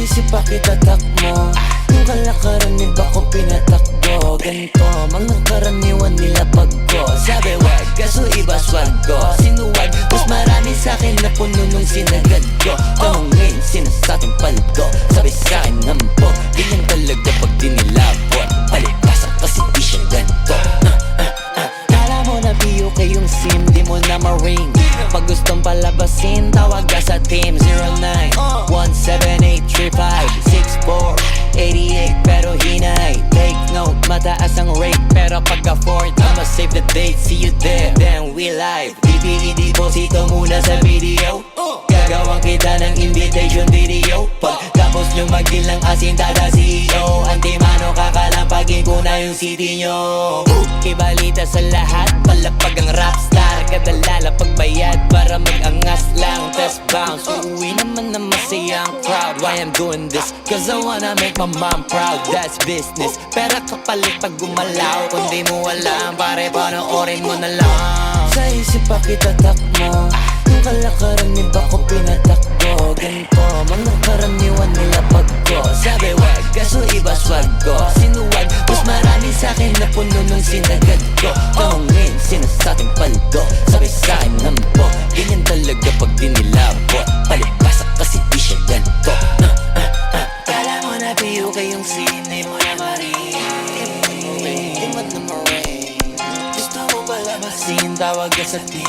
isip pa kita takmo. Yung kalakaran ni bako pinatakbo. Ganito, mga karaniwan nila pagko. Sabi wag, kaso iba swag ko. Sinuwag, mas marami sa'kin na puno nung sinagad ko. Tanungin, sinasabing paldo. Sabi sa'kin nampo, ganyan talaga pag dinilabot. Palipasan kasi di siya ganito. Kala mo na biyo kayong sim, di mo na ma-ring. Pag gustong palabasin, tawag ka sa team 09-178-35-64-88. Pero hinay, take note, mataas ang rate. Pero pag afford, I'ma save the date. See you there, then we live. Deposito muna sa video. Gagawang kita ng invitation video. Pagkapos nyo mag-deal ng asintada CEO. Antimano kakalampagin ko na yung city nyo. Ibalita sa lahat, palapag ang rapstar. Kadalala pagbayad para mag-angas lang. Test bounce, uuwi naman na masaya ang crowd. Why I'm doing this? Cause I wanna make my mom proud. That's business. Pera kapalit pag gumalaw. Kung di mo alam, pare panoorin mo na lang. Sa isip pa kita takmo. Yung kalakaran ni bako pinatakbo. Ganito, mga karaniwan nila pagko. Sabi wag, kaso iba swag ko. Sinuwag, mas marami sa'kin na puno nung sinagad ko. Tanungin, sinasabing paldo. Sabi sa'kin nampo, ganyan talaga pag dinilabot. Palipasa kasi di siya ganito. Kala mo na biyo kayong scene, di mo na marin. Di mo na marin. Gusto mo pala masin, tawag ka sa team